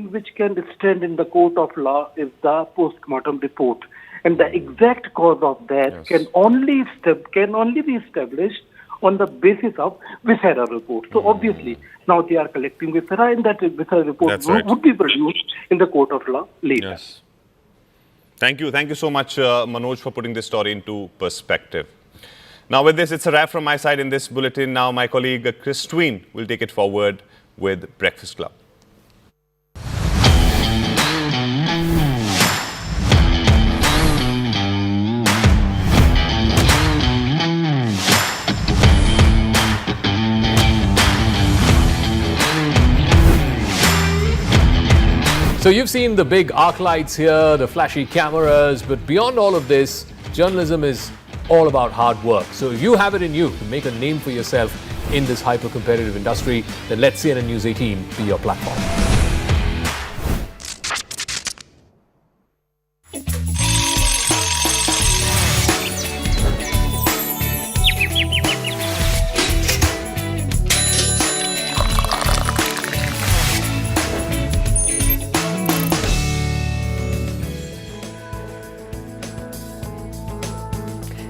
thing which can stand in the court of law is the post-mortem report. And the exact cause of death can only be established on the basis of viscera report. So obviously, now they are collecting viscera, and that viscera report would be produced in the court of law later. Yes. Thank you. Thank you so much, Manoj, for putting this story into perspective. Now, with this, it's a wrap from my side in this bulletin. Now, my colleague Kritsween will take it forward with Breakfast Club. So you've seen the big arc lights here, the flashy cameras, but beyond all of this, journalism is all about hard work. So if you have it in you to make a name for yourself in this hyper-competitive industry, then let CNN News 18 be your platform.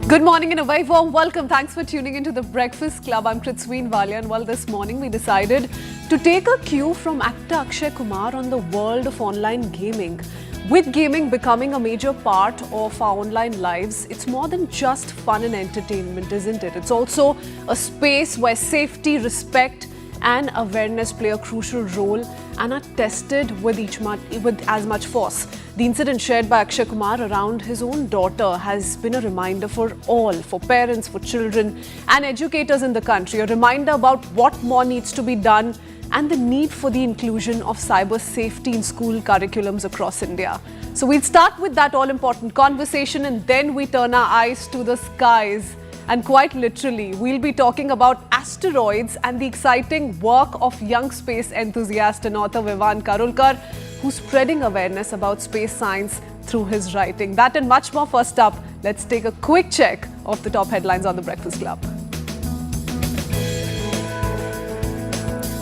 Good morning and a very warm welcome. Thanks for tuning into the Breakfast Club. I'm Kritsween and well, this morning we decided to take a cue from actor Akshay Kumar on the world of online gaming. With gaming becoming a major part of our online lives, it's more than just fun and entertainment, isn't it? It's also a space where safety, respect and awareness play a crucial role and are tested with as much force. The incident shared by Akshay Kumar around his own daughter has been a reminder for all, for parents, for children and educators in the country, a reminder about what more needs to be done and the need for the inclusion of cyber safety in school curriculums across India. So we'll start with that all-important conversation and then we turn our eyes to the skies. And quite literally, we'll be talking about asteroids and the exciting work of young space enthusiast and author Vivan Karolkar, who's spreading awareness about space science through his writing. That and much more. First up, let's take a quick check of the top headlines on the Breakfast Club.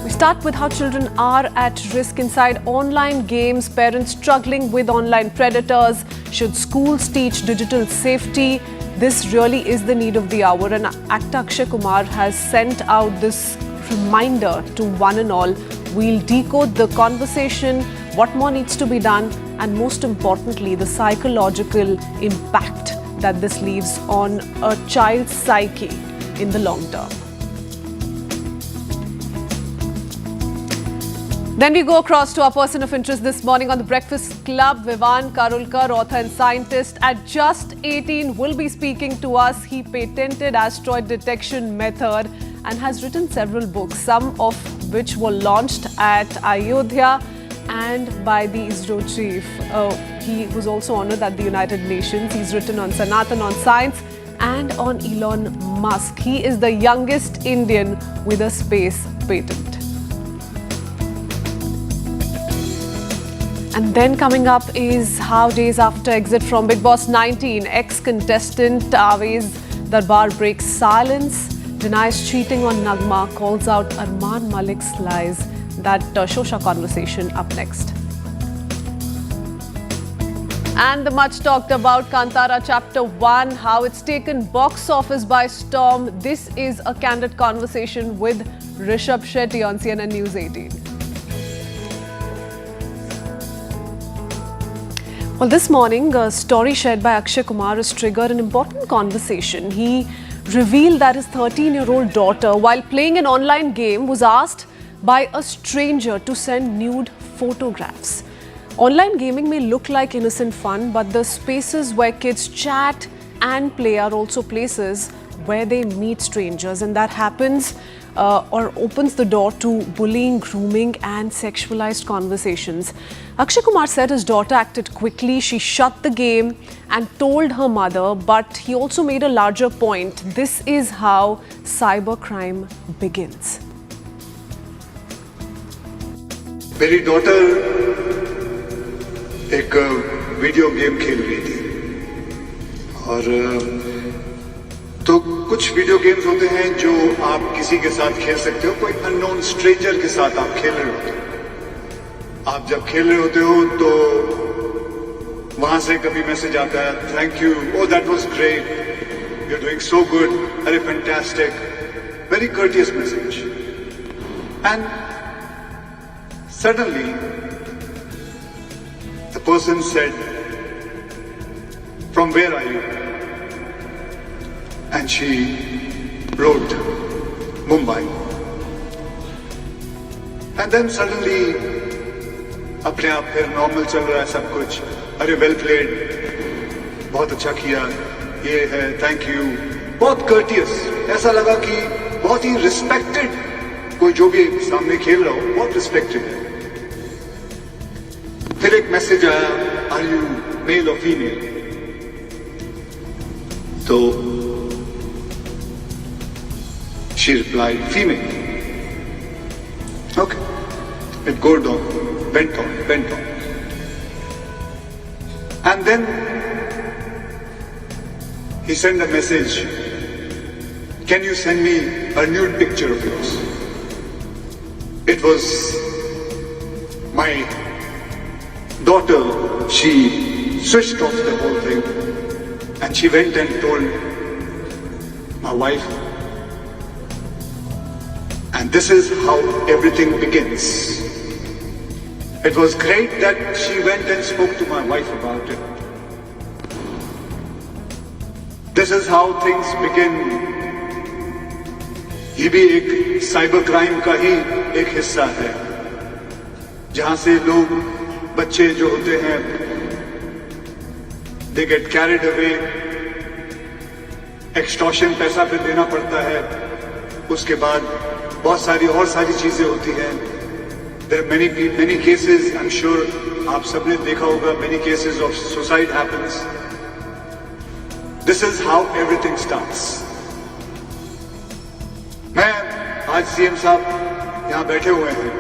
We start with how children are at risk inside online games, parents struggling with online predators. Should schools teach digital safety? This really is the need of the hour, and actor Akshay Kumar has sent out this reminder to one and all. We'll decode the conversation, what more needs to be done, and most importantly, the psychological impact that this leaves on a child's psyche in the long term. Then we go across to our person of interest this morning on the Breakfast Club. Vivan Karolkar, author and scientist at just 18, will be speaking to us. He patented asteroid detection method and has written several books, some of which were launched at Ayodhya and by the ISRO chief. He was also honored at the United Nations. He's written on Sanatan, on science and on Elon Musk. He is the youngest Indian with a space patent. And then coming up is how days after exit from Big Boss 19, ex-contestant Aveez Darbar breaks silence, denies cheating on Nagma, calls out Arman Malik's lies. That Shosha conversation up next. And the much talked about Kantara Chapter 1, how it's taken box office by storm. This is a candid conversation with Rishabh Shetty on CNN News 18. Well, this morning, a story shared by Akshay Kumar has triggered an important conversation. He revealed that his 13-year-old daughter, while playing an online game, was asked by a stranger to send nude photographs. Online gaming may look like innocent fun, but the spaces where kids chat and play are also places where they meet strangers, and that happens or opens the door to bullying, grooming and sexualized conversations. Akshay Kumar said his daughter acted quickly. She shut the game and told her mother, but he also made a larger point. This is how cybercrime begins. मेरी daughter एक video game खेल रही थी और तो कुछ video games होते हैं जो आप किसी के साथ खेल सकते हो, कोई अननोन स्ट्रेंजर के साथ आप खेल रहे हो आप जब खेल रहे होते हो तो वहां से कभी मैसेज आता है, thank you, oh that was great, you are doing so good, अरे fantastic, very courteous message. And suddenly the person said, from where are you? And she wrote Mumbai. And then suddenly अपने आप फिर normal चल रहा है सब कुछ, अरे वेल प्लेड, बहुत अच्छा किया, ये है, थैंक यू, बहुत courteous, ऐसा लगा कि बहुत ही रिस्पेक्टेड, कोई जो भी सामने खेल रहा हो बहुत रिस्पेक्टेड है. फिर एक मैसेज आया, आर यू मेल और फीमेल? तो she replied, female. Okay, it went on. And then he sent a message, can you send me a nude picture of yours? It was my daughter. She switched off the whole thing and she went and told my wife. And this is how everything begins. It was great that she went and spoke to my wife about it. This is how things begin. ये भी एक cyber crime का ही एक हिस्सा है, जहां से लोग, बच्चे जो होते हैं, they get carried away, extortion पैसा फिर देना पड़ता है, उसके बाद बहुत सारी चीजें होती हैं. There are many cases, I'm sure आप सबने देखा होगा, many cases of suicide happens. This is how everything starts. मैं आज सीएम साहब यहाँ बैठे हुए हैं.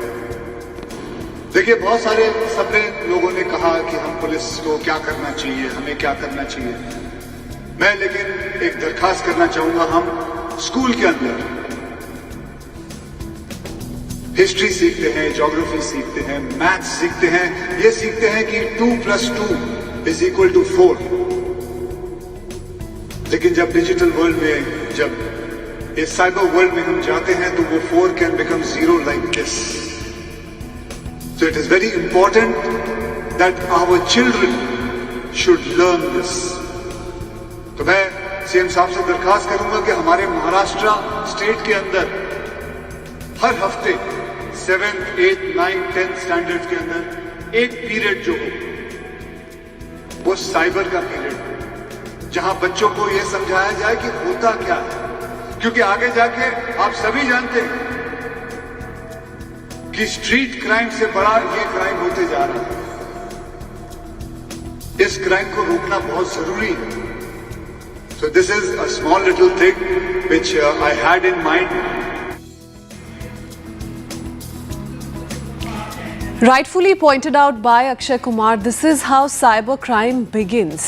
देखिए, बहुत सारे सबने लोगों ने कहा कि हम पुलिस को क्या करना चाहिए, हमें क्या करना चाहिए. मैं लेकिन एक दरखास्त करना चाहूंगा, हम स्कूल के अंदर हिस्ट्री सीखते हैं, ज्योग्राफी सीखते हैं, मैथ्स सीखते हैं, ये सीखते हैं कि 2 + 2 = 4. लेकिन जब डिजिटल वर्ल्ड में, जब इस साइबर वर्ल्ड में हम जाते हैं तो वो 4 can become 0 like this. So it is very important that our children should learn this. तो मैं सीएम साहब से दरखास्त करूंगा कि हमारे महाराष्ट्र स्टेट के अंदर हर हफ्ते 7th, 8th, 9th, 10th standard के अंदर एक पीरियड जो हो, वो साइबर का पीरियड, जहां बच्चों को ये समझाया जाए कि होता क्या है. क्योंकि आगे जाके आप सभी जानते हैं कि स्ट्रीट क्राइम से बड़ा ये क्राइम होते जा रहा है. इस क्राइम को रोकना बहुत जरूरी है. So this is a small little thing which I had in mind. Rightfully pointed out by Akshay Kumar, this is how cybercrime begins.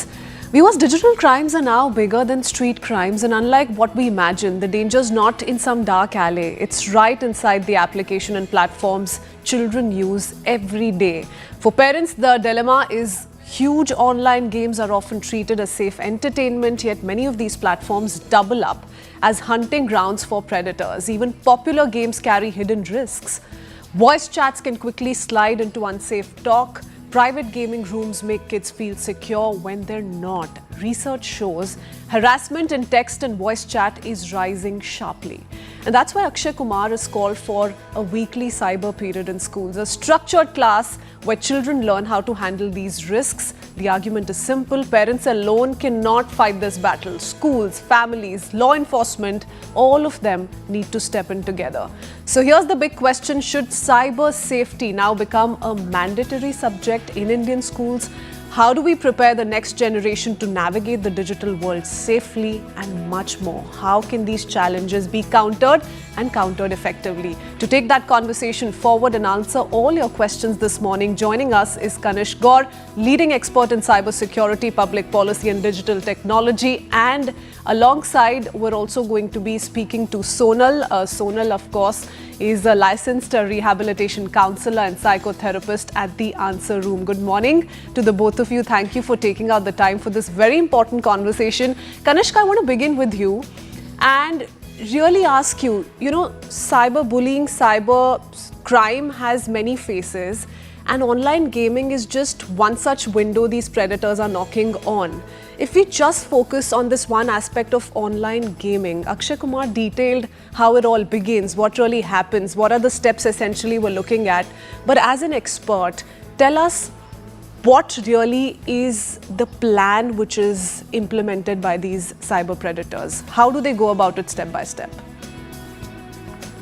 Because digital crimes are now bigger than street crimes, and unlike what we imagine, the danger is not in some dark alley. It's right inside the application and platforms children use every day. For parents, the dilemma is huge. Online games are often treated as safe entertainment, yet many of these platforms double up as hunting grounds for predators. Even popular games carry hidden risks. Voice chats can quickly slide into unsafe talk. Private gaming rooms make kids feel secure when they're not. Research shows harassment in text and voice chat is rising sharply. And that's why Akshay Kumar has called for a weekly cyber period in schools, a structured class where children learn how to handle these risks. The argument is simple. Parents alone cannot fight this battle. Schools, families, law enforcement, all of them need to step in together. So here's the big question. Should cyber safety now become a mandatory subject in Indian schools? How do we prepare the next generation to navigate the digital world safely, and much more? How can these challenges be countered and countered effectively? To take that conversation forward and answer all your questions this morning, joining us is Kanishk Gaur, leading expert in cybersecurity, public policy and digital technology. And alongside, we're also going to be speaking to Sonal. Sonal, of course, is a licensed rehabilitation counselor and psychotherapist at the Answer Room. Good morning to the both of you. Thank you for taking out the time for this very important conversation. Kanishk, I want to begin with you and really ask you, cyberbullying, cyber crime has many faces, and online gaming is just one such window these predators are knocking on. If we just focus on this one aspect of online gaming, Akshay Kumar detailed how it all begins, what really happens, what are the steps essentially we're looking at. But as an expert, tell us what really is the plan which is implemented by these cyber predators. How do they go about it step by step?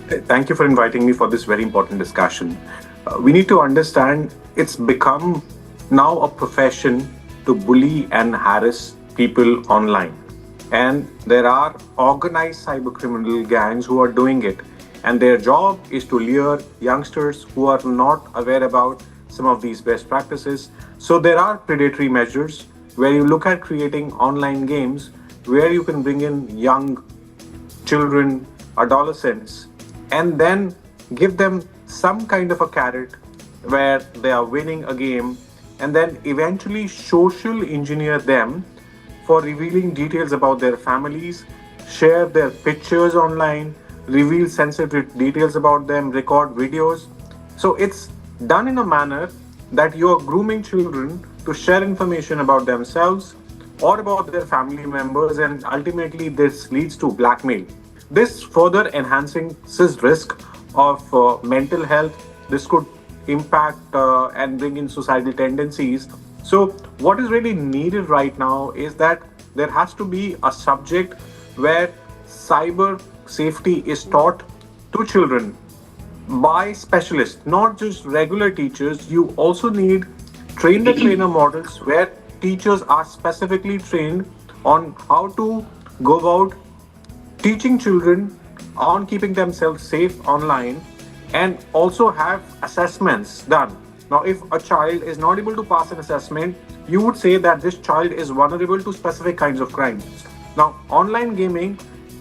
Thank you for inviting me for this very important discussion. We need to understand it's become now a profession to bully and harass people online. And there are organized cyber criminal gangs who are doing it. And their job is to lure youngsters who are not aware about some of these best practices. So there are predatory measures where you look at creating online games where you can bring in young children, adolescents, and then give them some kind of a carrot where they are winning a game, and then eventually social engineer them for revealing details about their families, share their pictures online, reveal sensitive details about them, record videos. So it's done in a manner that you are grooming children to share information about themselves or about their family members, and ultimately this leads to blackmail. This further enhancing this risk of mental health. This could impact and bring in suicidal tendencies. So what is really needed right now is that there has to be a subject where cyber safety is taught to children by specialists, not just regular teachers. You also need train-the-trainer models where teachers are specifically trained on how to go about teaching children on keeping themselves safe online, and also have assessments done. Now, if a child is not able to pass an assessment, you would say that this child is vulnerable to specific kinds of crimes. Now, online gaming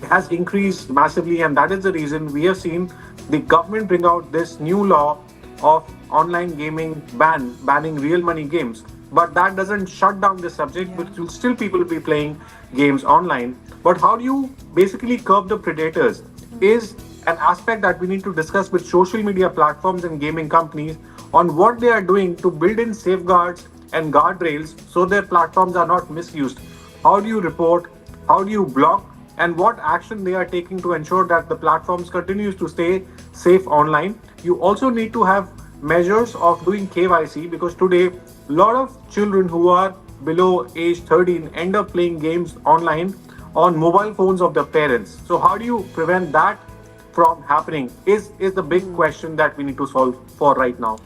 has increased massively, and that is the reason we have seen the government bring out this new law of online gaming banning real money games. But that doesn't shut down the subject, but still people will be playing games online. But how do you basically curb the predators is an aspect that we need to discuss with social media platforms and gaming companies on what they are doing to build in safeguards and guardrails so their platforms are not misused. How do you report? How do you block? And what action they are taking to ensure that the platforms continues to stay safe online. You also need to have measures of doing KYC, because today a lot of children who are below age 13 end up playing games online on mobile phones of their parents. So how do you prevent that from happening is the big question that we need to solve for right now.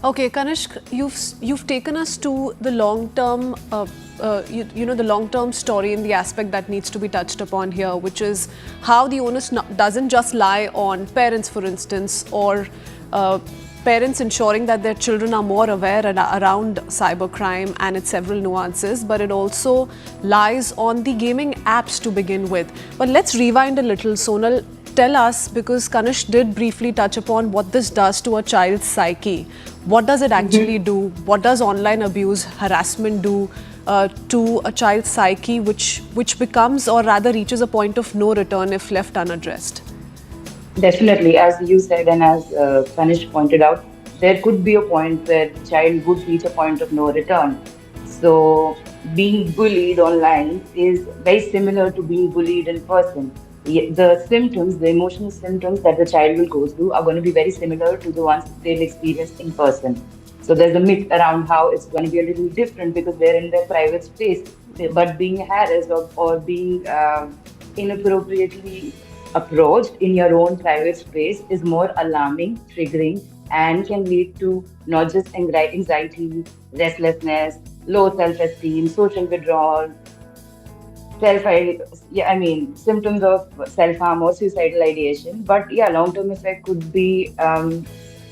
Okay, Kanishk, you've taken us to the long-term, the long-term story in the aspect that needs to be touched upon here, which is how the onus doesn't just lie on parents, for instance, or parents ensuring that their children are more aware around cybercrime and its several nuances, but it also lies on the gaming apps to begin with. But let's rewind a little. Sonal, tell us, because Kanishk did briefly touch upon what this does to a child's psyche. What does it actually do? What does online abuse, harassment do to a child's psyche, which becomes, or rather reaches, a point of no return if left unaddressed? Definitely, as you said and as Kanishk pointed out, there could be a point where the child would reach a point of no return. So being bullied online is very similar to being bullied in person. The symptoms, the emotional symptoms that the child will go through are going to be very similar to the ones they'll experience in person. So there's a myth around how it's going to be a little different because they're in their private space. But being harassed or being inappropriately approached in your own private space is more alarming, triggering, and can lead to not just anxiety, restlessness, low self-esteem, social withdrawal, self yeah, I mean symptoms of self-harm or suicidal ideation. But yeah, long-term effect could be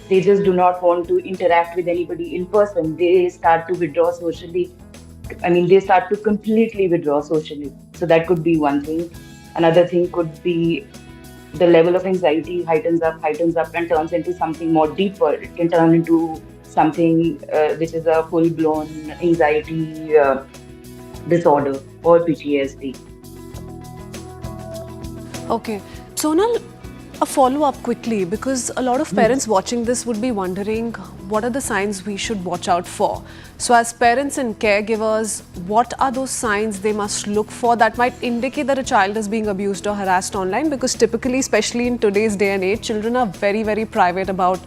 they just do not want to interact with anybody in person. They start to withdraw socially. I mean, they start to completely withdraw socially. So that could be one thing. Another thing could be the level of anxiety heightens up, and turns into something more deeper. It can turn into something which is a full-blown anxiety disorder or PTSD. Okay. Sonal, a follow up quickly, because a lot of parents watching this would be wondering what are the signs we should watch out for. So, as parents and caregivers, what are those signs they must look for that might indicate that a child is being abused or harassed online? Because typically, especially in today's day and age, children are very, very private about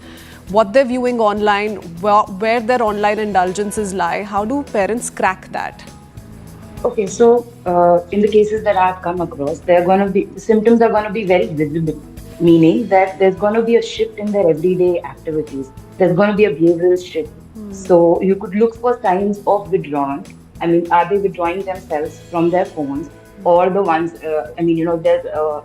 what they're viewing online, where their online indulgences lie. How do parents crack that? Okay, so in the cases that I've come across, the symptoms are going to be very visible, meaning that there's going to be a shift in their everyday activities. There's going to be a behavioral shift. So you could look for signs of withdrawal. I mean, are they withdrawing themselves from their phones, or the ones? I mean, there's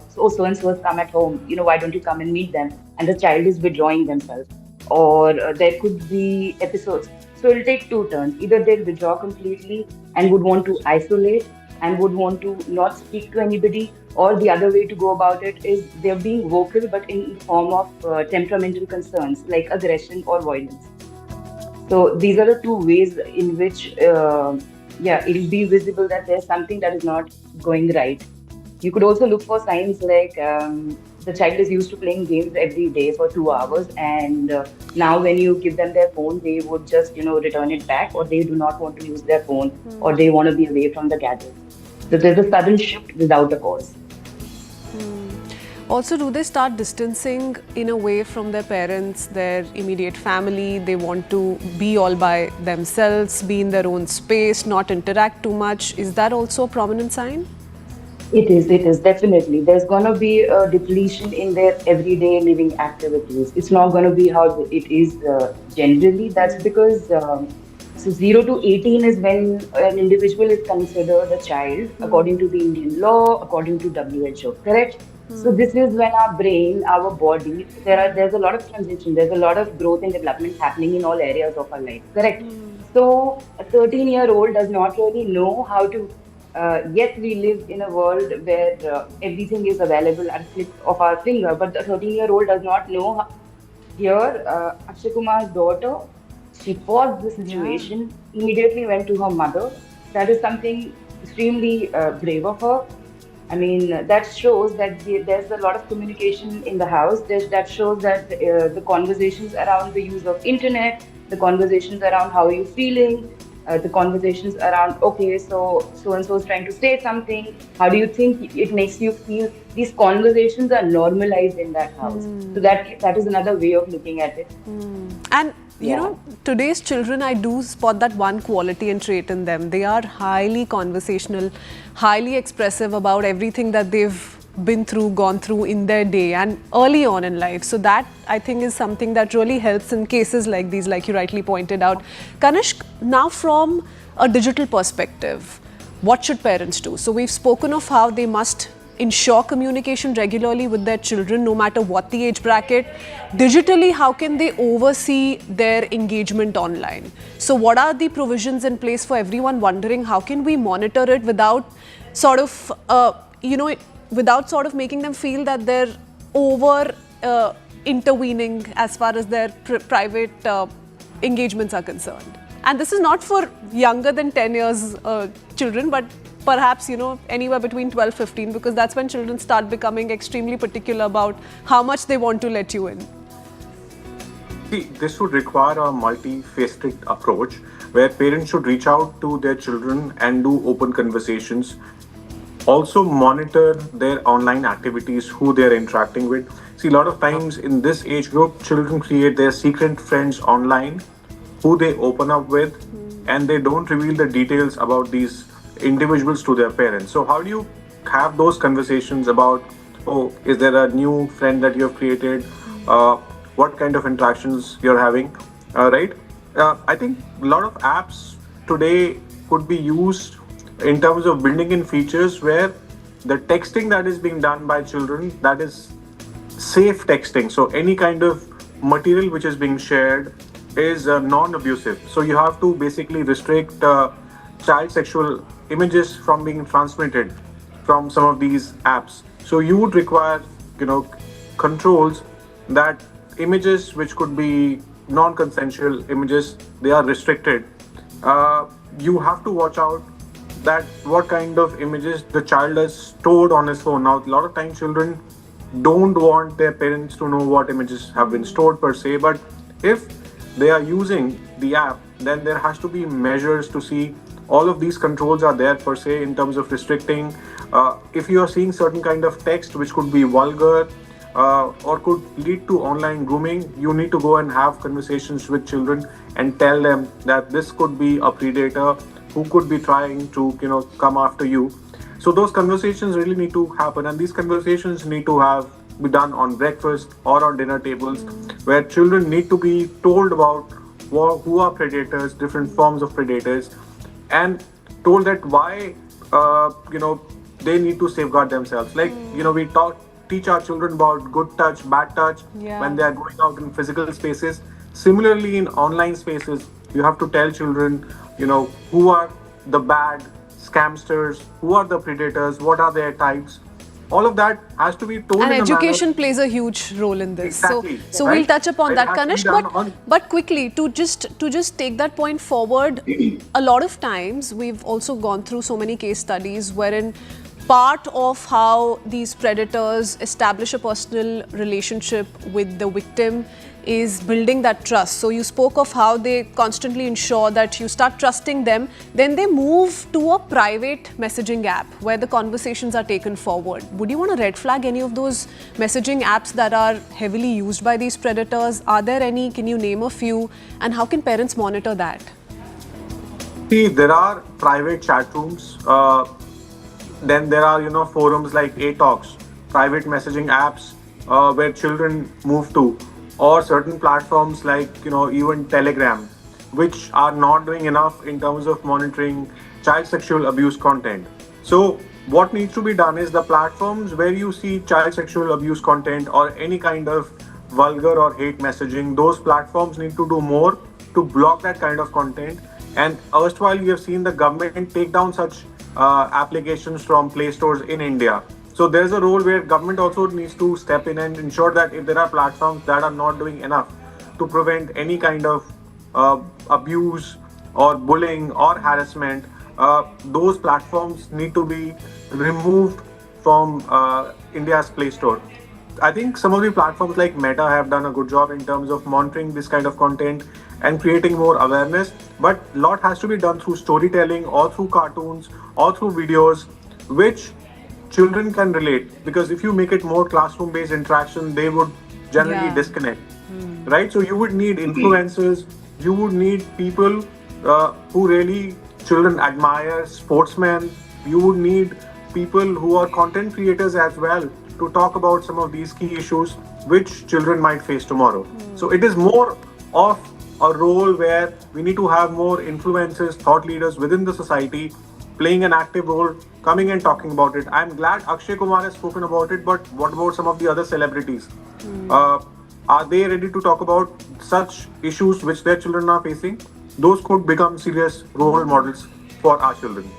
so and so has come at home. Why don't you come and meet them? And the child is withdrawing themselves, or there could be episodes. So it'll take two turns. Either they'll withdraw completely and would want to isolate and would want to not speak to anybody, or the other way to go about it is they're being vocal but in the form of temperamental concerns like aggression or violence. So these are the two ways in which, yeah, it'll be visible that there's something that is not going right. You could also look for signs like the child is used to playing games every day for 2 hours, and now when you give them their phone, they would just return it back, or they do not want to use their phone, or they want to be away from the gadget. So there's a sudden shift without a cause. Also, do they start distancing in a way from their parents, their immediate family? They want to be all by themselves, be in their own space, not interact too much. Is that also a prominent sign? It is definitely. There's going to be a depletion in their everyday living activities. It's not going to be how it is generally. That's because so 0 to 18 is when an individual is considered a child, according to the Indian law, according to WHO, correct? So this is when our brain, our body, there's a lot of transition, there's a lot of growth and development happening in all areas of our life, correct? So a 13-year-old does not really know how to. Yet we live in a world where everything is available at the click of our finger, but the 13-year-old does not know. Here, Akshay Kumar's daughter, she paused the situation, immediately went to her mother. That is something extremely brave of her. I mean, that shows that there's a lot of communication in the house. That shows that the conversations around the use of internet, the conversations around how are you feeling, the conversations around, okay, so and so is trying to say something. How do you think it makes you feel? These conversations are normalized in that house. So that is another way of looking at it. And today's children, I do spot that one quality and trait in them. They are highly conversational, highly expressive about everything that they've gone through in their day and early on in life. So that, I think, is something that really helps in cases like these, like you rightly pointed out. Kanishk, now from a digital perspective, what should parents do? So we've spoken of how they must ensure communication regularly with their children, no matter what the age bracket. Digitally, how can they oversee their engagement online? So what are the provisions in place for everyone wondering how can we monitor it without sort of, without sort of making them feel that they're over intervening as far as their private engagements are concerned? And this is not for younger than 10 years children, but perhaps, anywhere between 12, 15, because that's when children start becoming extremely particular about how much they want to let you in. See, this would require a multifaceted approach where parents should reach out to their children and do open conversations. Also monitor their online activities, who they're interacting with. See, a lot of times in this age group, children create their secret friends online, who they open up with, and they don't reveal the details about these individuals to their parents. So how do you have those conversations about, oh, is there a new friend that you have created? What kind of interactions you're having, right? I think a lot of apps today could be used in terms of building in features where the texting that is being done by children, that is safe texting. So any kind of material which is being shared is non-abusive. So you have to basically restrict child sexual images from being transmitted from some of these apps. So you would require, controls that images which could be non-consensual images, they are restricted. You have to watch out that what kind of images the child has stored on his phone. Now, a lot of times children don't want their parents to know what images have been stored per se, but if they are using the app, then there has to be measures to see all of these controls are there per se in terms of restricting. If you are seeing certain kind of text which could be vulgar or could lead to online grooming, you need to go and have conversations with children and tell them that this could be a predator who could be trying to come after you. So those conversations really need to happen, and these conversations need to be done on breakfast or on dinner tables, where children need to be told about who are predators, different forms of predators, and told that why they need to safeguard themselves. Like we teach our children about good touch, bad touch when they are going out in physical spaces. Similarly, in online spaces, you have to tell children, who are the bad scamsters, who are the predators, what are their types. All of that has to be told. And in education plays a huge role in this. Exactly, So right? we'll touch upon It that, has to be Kanishk. done But quickly, to just take that point forward, a lot of times we've also gone through so many case studies wherein part of how these predators establish a personal relationship with the victim is building that trust. So you spoke of how they constantly ensure that you start trusting them. Then they move to a private messaging app where the conversations are taken forward. Would you want to red flag any of those messaging apps that are heavily used by these predators? Are there any? Can you name a few? And how can parents monitor that? See, there are private chat rooms. Then there are, forums like A-Talks, private messaging apps where children move to, or certain platforms like, even Telegram, which are not doing enough in terms of monitoring child sexual abuse content. So what needs to be done is the platforms where you see child sexual abuse content or any kind of vulgar or hate messaging, those platforms need to do more to block that kind of content. And erstwhile, you have seen the government take down such applications from Play Stores in India. So there's a role where government also needs to step in and ensure that if there are platforms that are not doing enough to prevent any kind of abuse or bullying or harassment, those platforms need to be removed from India's Play Store. I think some of the platforms like Meta have done a good job in terms of monitoring this kind of content and creating more awareness. But a lot has to be done through storytelling or through cartoons or through videos, which children can relate. Because if you make it more classroom-based interaction, they would generally disconnect, right? So you would need influencers, you would need people who really children admire, sportsmen, you would need people who are content creators as well to talk about some of these key issues which children might face tomorrow. So it is more of a role where we need to have more influencers, thought leaders within the society playing an active role, coming and talking about it. I'm glad Akshay Kumar has spoken about it, but what about some of the other celebrities? Are they ready to talk about such issues which their children are facing? Those could become serious role models for our children.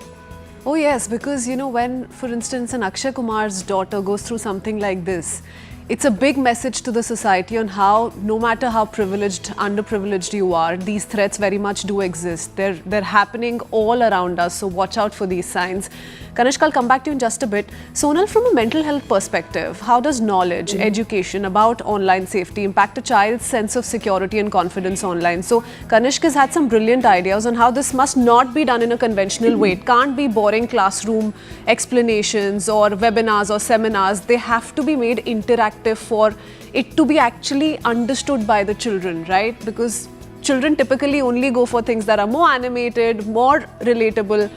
Oh yes, because when, for instance, an Akshay Kumar's daughter goes through something like this, it's a big message to the society on how, no matter how privileged, underprivileged you are, these threats very much do exist. They're happening all around us, so watch out for these signs. Kanishk, I'll come back to you in just a bit. Sonal, from a mental health perspective, how does knowledge, education about online safety impact a child's sense of security and confidence online? So Kanishk has had some brilliant ideas on how this must not be done in a conventional way. It can't be boring classroom explanations or webinars or seminars. They have to be made interactive for it to be actually understood by the children, right? Because children typically only go for things that are more animated, more relatable.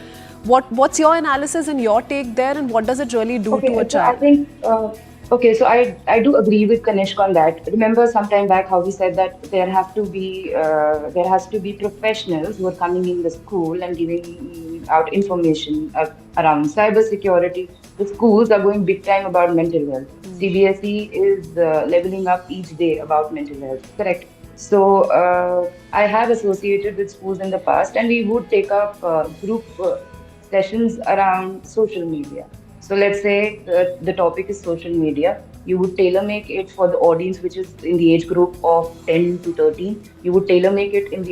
What's your analysis and your take there, and what does it really do to a So I child? think Okay, so I do agree with Kanishk on that. Remember some time back how we said that there has to be professionals who are coming in the school and giving out information around cyber security. The schools are going big time about mental health. CBSE is leveling up each day about mental health. Correct. So I have associated with schools in the past, and we would take up group sessions around social media. So let's say the topic is social media. You would tailor make it for the audience which is in the age group of 10 to 13. You would tailor make it in the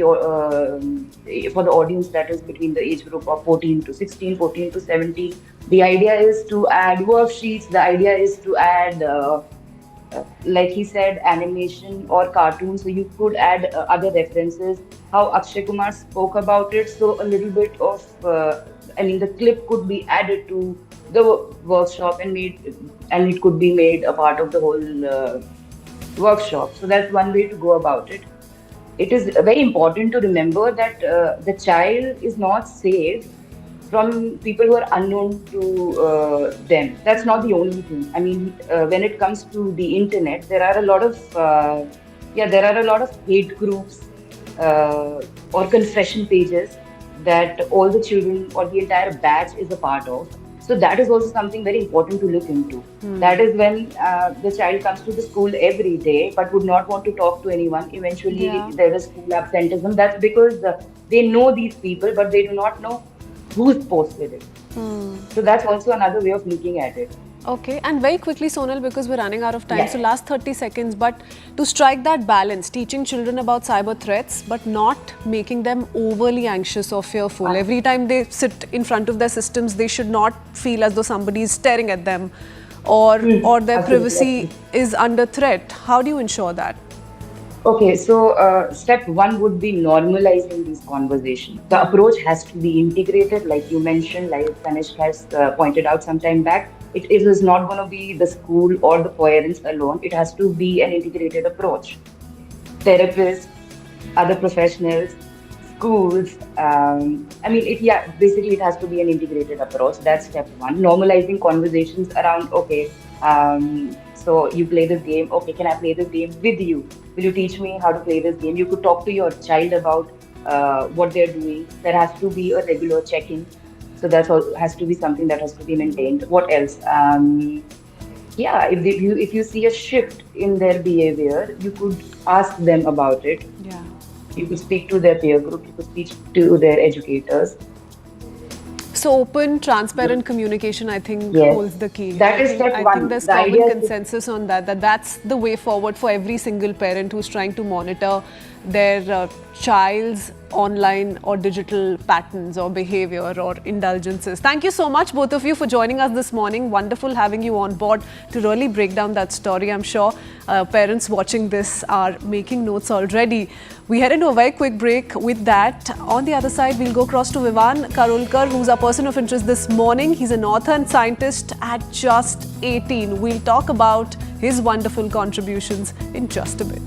for the audience that is between the age group of 14 to 16, 14 to 17. The idea is to add worksheets. The idea is to add like he said, animation or cartoon. So you could add other references. How Akshay Kumar spoke about it. So a little bit of, the clip could be added to the workshop and it could be made a part of the whole workshop. So that's one way to go about it. It is very important to remember that the child is not safe from people who are unknown to them. That's not the only thing. I mean, when it comes to the internet, there are a lot of hate groups or confession pages that all the children or the entire batch is a part of. So that is also something very important to look into. That is when the child comes to the school every day but would not want to talk to anyone. Eventually, there is school absenteeism. That's because they know these people, but they do not know who's posted it. So that's also another way of looking at it. Okay, and very quickly, Sonal, because we're running out of time, Yes. so last 30 seconds, but to strike that balance, teaching children about cyber threats, but not making them overly anxious or fearful. Every time they sit in front of their systems, they should not feel as though somebody is staring at them or their privacy is under threat. How do you ensure that? Okay, so step one would be normalizing these conversations. The approach has to be integrated, like you mentioned, like Kanishk has pointed out some time back. It is not going to be the school or the parents alone. It has to be an integrated approach. Therapists, other professionals, schools. Basically, it has to be an integrated approach. That's step one. Normalizing conversations around, okay, so you play this game. Okay, can I play this game with you? Will you teach me how to play this game? You could talk to your child about what they're doing. There has to be a regular check-in. So that has to be something that has to be maintained. What else? If you see a shift in their behavior, you could ask them about it. Yeah. You could speak to their peer group. You could speak to their educators. So open, transparent communication, I think, Yes. holds the key. That is step I one. think there's The common idea is to- consensus on that's the way forward for every single parent who's trying to monitor their child's online or digital patterns or behavior or indulgences. Thank you so much, both of you, for joining us this morning. Wonderful having you on board to really break down that story. I'm sure parents watching this are making notes already. We head into a very quick break with that. On the other side, we'll go across to Vivan Karolkar, who's our person of interest this morning. He's an author and scientist at just 18. We'll talk about his wonderful contributions in just a bit.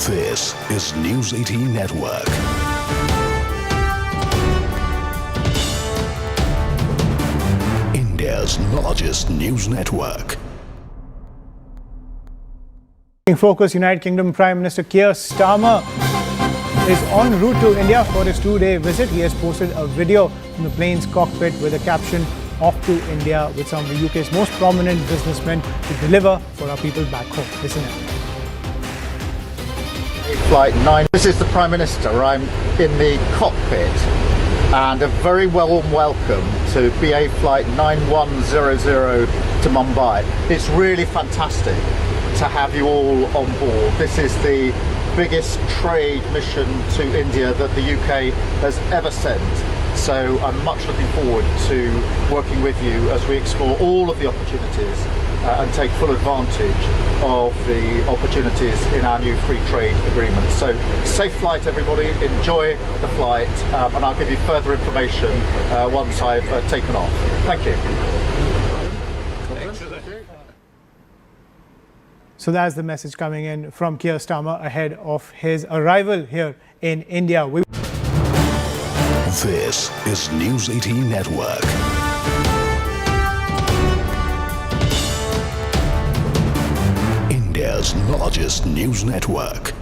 This is News 18 Network. India's largest news network. In focus, United Kingdom Prime Minister Keir Starmer is en route to India for his two-day visit. He has posted a video from the plane's cockpit with a caption, "Off to India," with some of the UK's most prominent businessmen to deliver for our people back home. Listen in. Flight 9. This is the Prime Minister. I'm in the cockpit, and a very warm welcome to BA Flight 9100 to Mumbai. It's really fantastic to have you all on board. This is the biggest trade mission to India that the UK has ever sent. So I'm much looking forward to working with you as we explore all of the opportunities and take full advantage of the opportunities in our new free trade agreement. So safe flight everybody, enjoy the flight, and I'll give you further information once I've taken off. Thank you. So that's the message coming in from Keir Starmer ahead of his arrival here in India. This is News 18 Network. India's largest news network.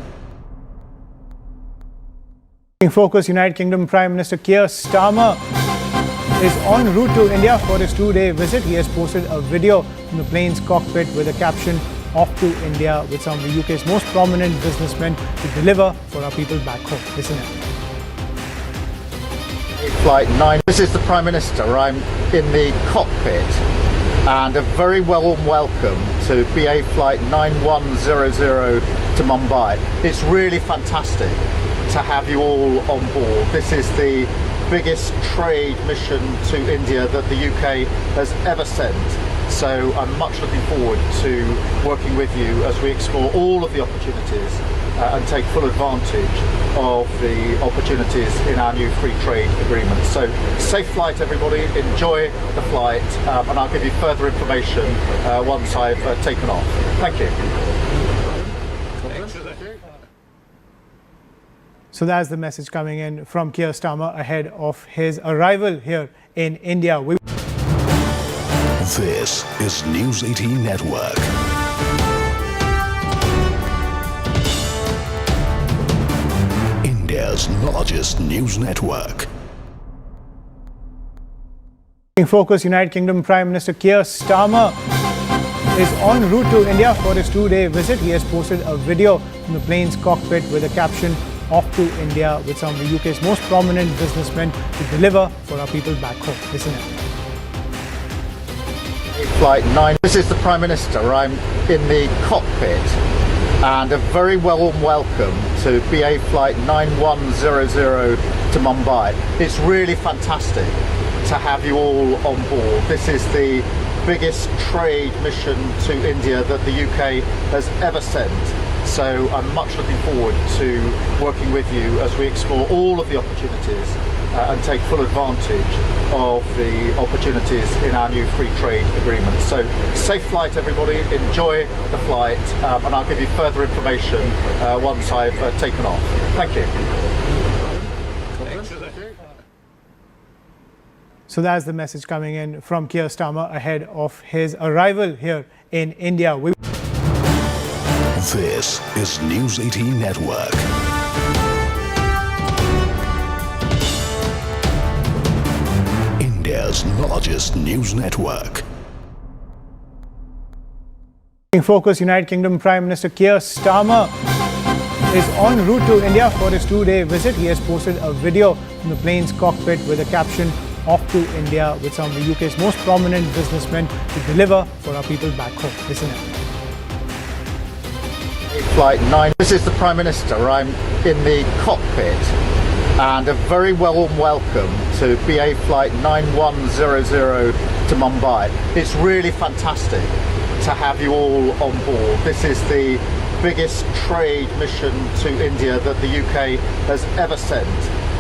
In focus, United Kingdom Prime Minister Keir Starmer is en route to India for his two-day visit. He has posted a video from the plane's cockpit with a caption, "Off to India," with some of the UK's most prominent businessmen to deliver for our people back home. Listen in. Flight 9. This is the Prime Minister. I'm in the cockpit, and a very warm welcome to BA Flight 9100 to Mumbai. It's really fantastic to have you all on board. This is the biggest trade mission to India that the UK has ever sent. So I'm much looking forward to working with you as we explore all of the opportunities and take full advantage of the opportunities in our new free trade agreement. So safe flight everybody, enjoy the flight, and I'll give you further information once I've taken off. Thank you. So that's the message coming in from Keir Starmer ahead of his arrival here in India. This is News 18 Network. India's largest news network. In focus, United Kingdom Prime Minister Keir Starmer is en route to India for his two-day visit. He has posted a video from the plane's cockpit with a caption, "Off to India," with some of the UK's most prominent businessmen to deliver for our people back home. Listen in. Flight 9. This is the Prime Minister. I'm in the cockpit, and a very warm welcome to BA Flight 9100 to Mumbai. It's really fantastic to have you all on board. This is the biggest trade mission to India that the UK has ever sent. So I'm much looking forward to working with you as we explore all of the opportunities and take full advantage of the opportunities in our new free trade agreement. So safe flight everybody, enjoy the flight, and I'll give you further information once I've taken off. Thank you. So that's the message coming in from Keir Starmer ahead of his arrival here in India. This is News 18 Network. India's largest news network. In focus, United Kingdom Prime Minister Keir Starmer is en route to India for his two-day visit. He has posted a video from the plane's cockpit with a caption, "Off to India," with some of the UK's most prominent businessmen to deliver for our people back home. Listen in. Flight 9. This is the Prime Minister. I'm in the cockpit, and a very warm welcome to BA Flight 9100 to Mumbai. It's really fantastic to have you all on board. This is the biggest trade mission to India that the UK has ever sent.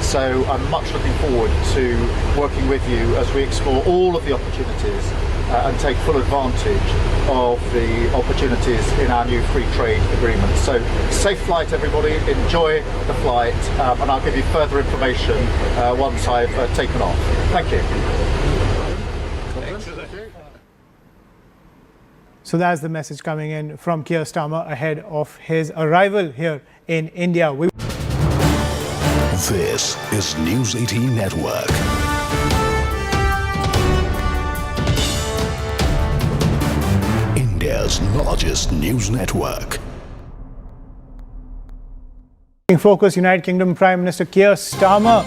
So I'm much looking forward to working with you as we explore all of the opportunities and take full advantage of the opportunities in our new free trade agreement. So safe flight everybody, enjoy the flight, and I'll give you further information once I've taken off. Thank you. So that's the message coming in from Keir Starmer ahead of his arrival here in India. This is News 18 Network. India's largest news network. In focus, United Kingdom Prime Minister Keir Starmer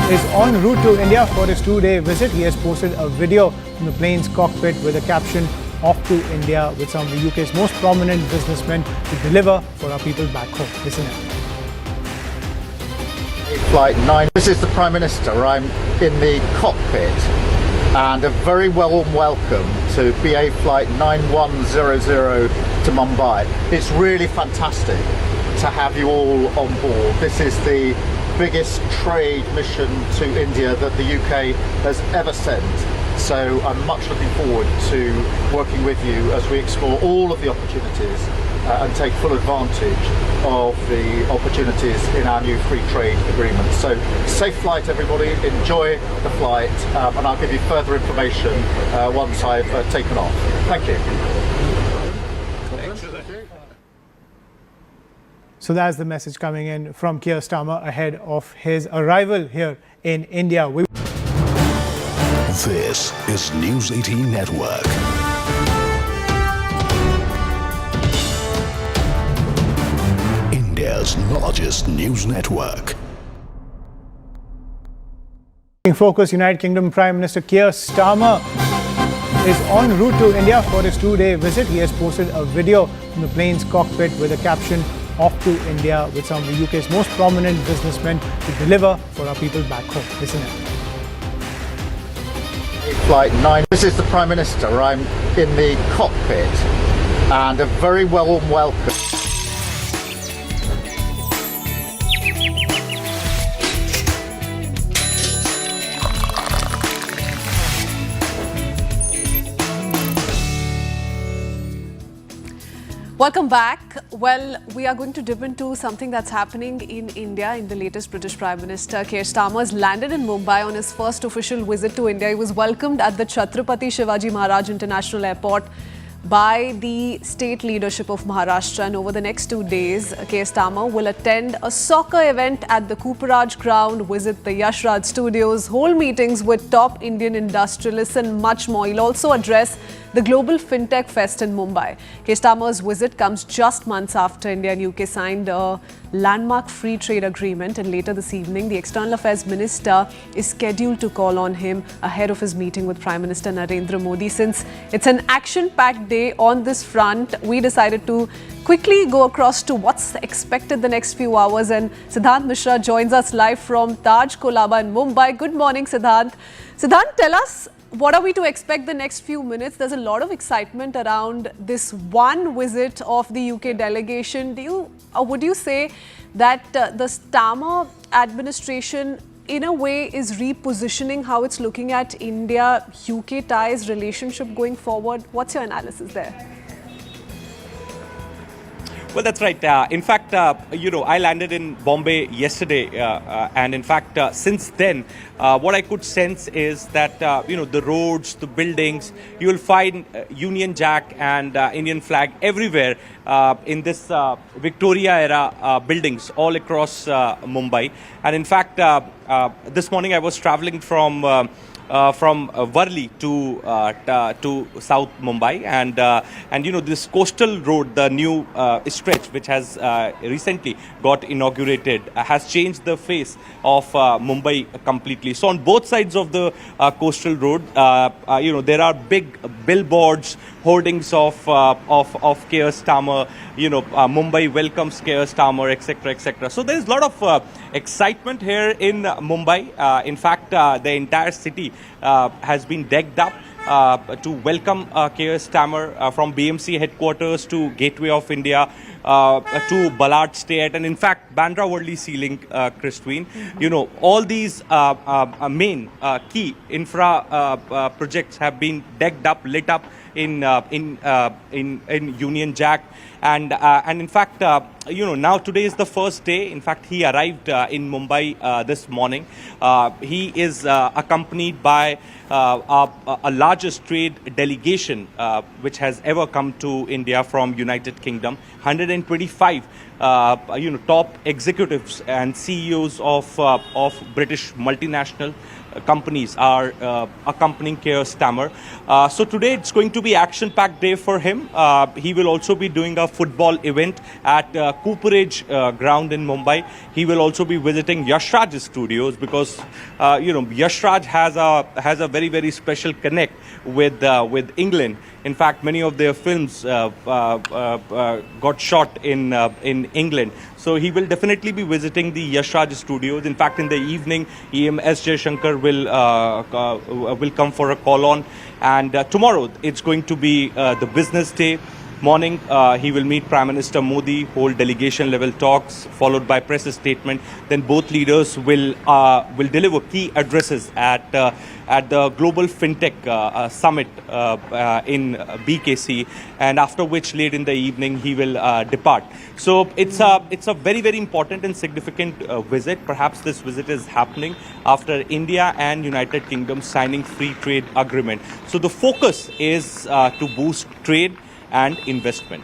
is en route to India for his two-day visit. He has posted a video from the plane's cockpit with a caption, "Off to India," with some of the UK's most prominent businessmen to deliver for our people back home. Listen in. Flight 9. This is the Prime Minister. I'm in the cockpit, and a very warm welcome to BA Flight 9100 to Mumbai. It's really fantastic to have you all on board. This is the biggest trade mission to India that the UK has ever sent. So I'm much looking forward to working with you as we explore all of the opportunities and take full advantage of the opportunities in our new free trade agreement. So safe flight everybody, enjoy the flight, and I'll give you further information once I've taken off. Thank you. So that's the message coming in from Keir Starmer ahead of his arrival here in India. This is News 18 Network. India's largest news network. In focus, United Kingdom Prime Minister Keir Starmer is en route to India for his two-day visit. He has posted a video from the plane's cockpit with a caption, "Off to India," with some of the UK's most prominent businessmen to deliver for our people back home. Listen in. Flight 9. This is the Prime Minister. I'm in the cockpit, and a very warm welcome. Welcome back. Well, we are going to dip into something that's happening in India. In the latest British Prime Minister, Keir Starmer has landed in Mumbai on his first official visit to India. He was welcomed at the Chhatrapati Shivaji Maharaj International Airport by the state leadership of Maharashtra. And over the next 2 days, Keir Starmer will attend a soccer event at the Cooperage ground, visit the Yash Raj studios, hold meetings with top Indian industrialists and much more. He'll also address the Global FinTech Fest in Mumbai. Keir Starmer's visit comes just months after India and UK signed a landmark free trade agreement, and later this evening the External Affairs Minister is scheduled to call on him ahead of his meeting with Prime Minister Narendra Modi. Since it's an action-packed day on this front, we decided to quickly go across to what's expected the next few hours, and Siddhant Mishra joins us live from Taj Kolaba in Mumbai. Good morning, Siddhant. Siddhant, tell us, what are we to expect the next few minutes? There's a lot of excitement around this one visit of the UK delegation. Would you say that the Starmer administration in a way is repositioning how it's looking at India-UK ties relationship going forward? What's your analysis there? Well, that's right. In fact, I landed in Bombay yesterday. And in fact, since then, what I could sense is that, the roads, the buildings, you will find Union Jack and Indian flag everywhere in this Victoria era buildings all across Mumbai. And in fact, this morning I was traveling from Worli to South Mumbai, and this coastal road, the new stretch which has recently got inaugurated, has changed the face of Mumbai completely. So on both sides of the coastal road, there are big billboards, hoardings of Keir Starmer, Mumbai welcomes Keir Starmer, etc., etc. So there is a lot of excitement here in Mumbai. In fact, the entire city has been decked up to welcome Keir Starmer, from BMC headquarters to Gateway of India to Ballard State, and in fact Bandra Worli ceiling, Kritsween. All these main key infra projects have been decked up, lit up in Union Jack, and in fact now today is the first day. In fact, he arrived in Mumbai this morning. He is accompanied by a largest trade delegation which has ever come to India from United Kingdom. 125 top executives and CEOs of British multinational companies are accompanying Keir Starmer. So today it's going to be action-packed day for him. He will also be doing a football event at Cooperage ground in Mumbai. He will also be visiting Yash Raj studios because Yash Raj has a very, very special connect with England. In fact, many of their films got shot in England. So he will definitely be visiting the Yash Raj studios. In fact, in the evening, S. Jaishankar will come for a call on. And tomorrow, it's going to be the business day. Morning, he will meet Prime Minister Modi, hold delegation level talks, followed by press statement. Then both leaders will deliver key addresses at the Global FinTech Summit in BKC, and after which late in the evening he will depart. So it's a very, very important and significant visit. Perhaps this visit is happening after India and United Kingdom signing free trade agreement. So the focus is to boost trade and investment.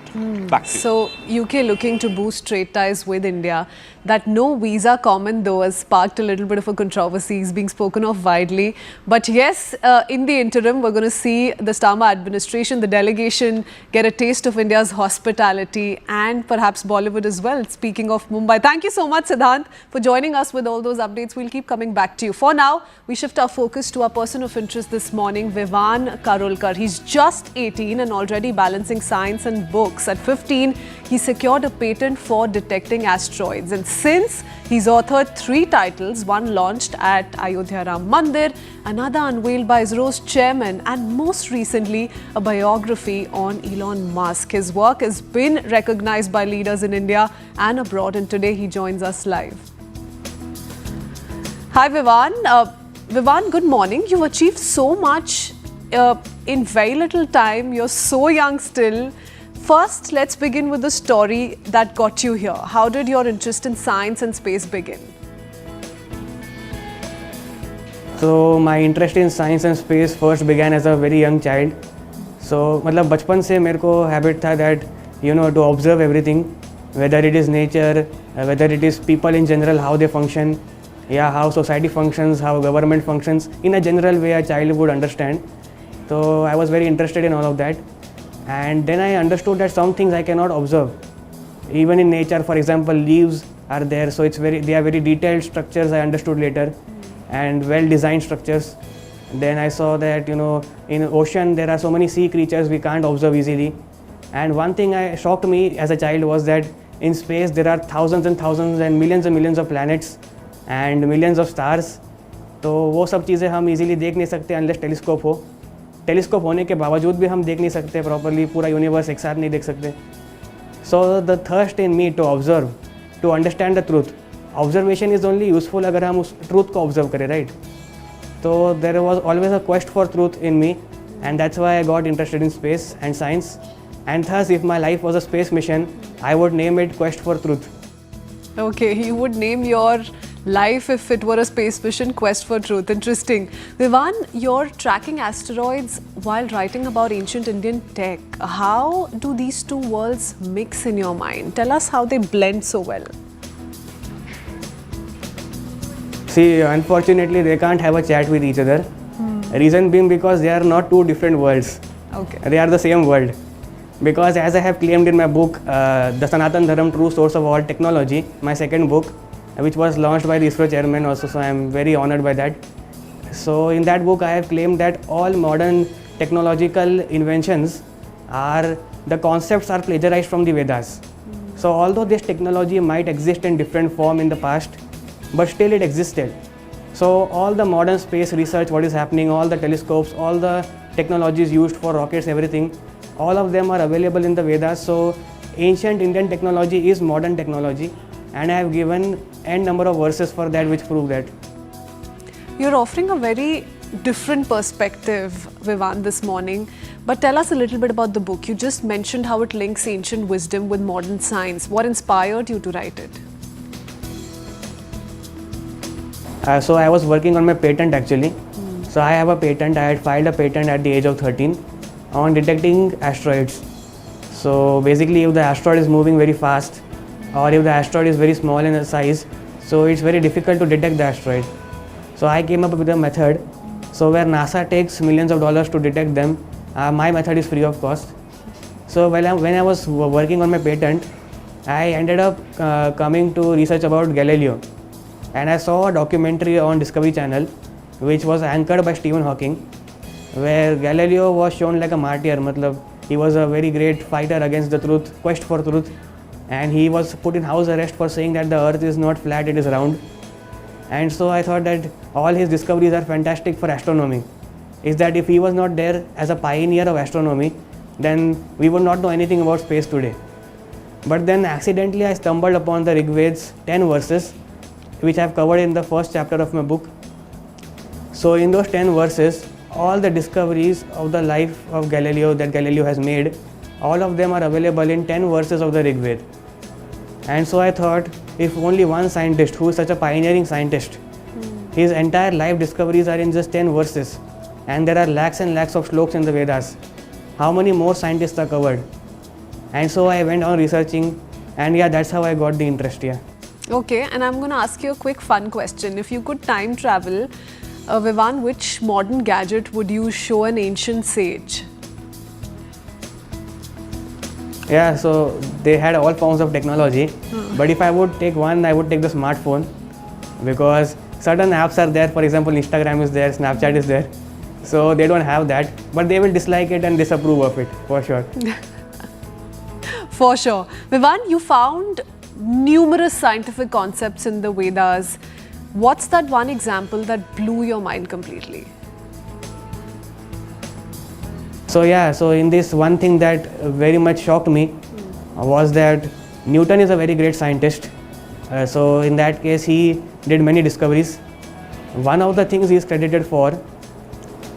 Back to you. So UK looking to boost trade ties with India. That no visa comment though has sparked a little bit of a controversy, is being spoken of widely. But yes, in the interim, we're going to see the Starmer administration, the delegation, get a taste of India's hospitality and perhaps Bollywood as well. Speaking of Mumbai, thank you so much, Siddhant, for joining us with all those updates. We'll keep coming back to you. For now, we shift our focus to our person of interest this morning, Vivan Karolkar. He's just 18 and already balancing science and books. At 15, he secured a patent for detecting asteroids. And since he's authored 3 titles, one launched at Ayodhya Ram Mandir, another unveiled by ISRO's chairman, and most recently a biography on Elon Musk. His work has been recognized by leaders in India and abroad, and today he joins us live. Hi Vivan. Vivan, good morning. You've achieved so much in very little time. You're so young still. First, let's begin with the story that got you here. How did your interest in science and space begin? So my interest in science and space first began as a very young child. So मतलब बचपन से मेरे को habit था that to observe everything, whether it is nature, whether it is people in general, how they function, how society functions, how government functions, in a general way a child would understand. So I was very interested in all of that. And then I understood that some things I cannot observe. Even in nature, for example, leaves are there, so they are very detailed structures, I understood later, and well-designed structures. Then I saw that, in ocean there are so many sea creatures we can't observe easily. And one thing shocked me as a child was that in space there are thousands and thousands and millions of planets and millions of stars. तो वो सब चीज़ें हम easily देख नहीं सकते unless telescope हो. Telescope होने के बावजूद भी हम देख नहीं सकते प्रॉपरली, पूरा यूनिवर्स एक साथ नहीं देख सकते. So the thirst in me to observe, to understand the truth. Observation is only useful अगर हम उस ट्रूथ को ऑब्जर्व करें, राइट? तो there was always a quest for truth in me, and that's why I got interested in space and science. And thus if my life was a space mission, I would name it Quest for Truth. Okay, you would name your life, if it were a space mission, Quest for Truth. Interesting. Vivan, you're tracking asteroids while writing about ancient Indian tech. How do these two worlds mix in your mind? Tell us how they blend so well. See, unfortunately, they can't have a chat with each other. Reason being because they are not two different worlds. Okay. They are the same world. Because as I have claimed in my book, The Sanatan Dharam True Source of All Technology, my second book, which was launched by the ISRO chairman also, so I am very honored by that. So in that book I have claimed that all modern technological inventions the concepts are plagiarized from the Vedas. So although this technology might exist in different form in the past, but still it existed. So all the modern space research, what is happening, all the telescopes, all the technologies used for rockets, everything, all of them are available in the Vedas. So ancient Indian technology is modern technology, and I have given n number of verses for that which prove that. You're offering a very different perspective, Vivan, this morning. But tell us a little bit about the book. You just mentioned how it links ancient wisdom with modern science. What inspired you to write it? So I was working on my patent actually. So I have a patent. I had filed a patent at the age of 13 on detecting asteroids. So basically, if the asteroid is moving very fast, or if the asteroid is very small in size, so it's very difficult to detect the asteroid. So I came up with a method. So where NASA takes millions of dollars to detect them, my method is free of cost. So when I was working on my patent, I ended up coming to research about Galileo, and I saw a documentary on Discovery Channel which was anchored by Stephen Hawking, where Galileo was shown like a martyr. Matlab, he was a very great fighter against the truth, quest for truth, and he was put in house arrest for saying that the earth is not flat, it is round. And so I thought that all his discoveries are fantastic for astronomy. Is that if he was not there as a pioneer of astronomy, then we would not know anything about space today. But then accidentally I stumbled upon the Rig Ved's 10 verses, which I have covered in the first chapter of my book. So in those 10 verses, all the discoveries of the life of Galileo that Galileo has made, all of them are available in 10 verses of the Rig Ved. And so I thought, if only one scientist who is such a pioneering scientist, his entire life discoveries are in just 10 verses, and there are lakhs and lakhs of shlokas in the Vedas, how many more scientists are covered? And so I went on researching, and yeah, that's how I got the interest. Yeah. Okay, and I'm going to ask you a quick fun question. If you could time travel, Vivan, which modern gadget would you show an ancient sage? Yeah, so they had all forms of technology, but if I would take one, I would take the smartphone, because certain apps are there. For example, Instagram is there, Snapchat is there, so they don't have that, but they will dislike it and disapprove of it for sure. For sure. Vivan, you found numerous scientific concepts in the Vedas. What's that one example that blew your mind completely? So yeah, so in this, one thing that very much shocked me was that Newton is a very great scientist. So in that case, he did many discoveries. One of the things he is credited for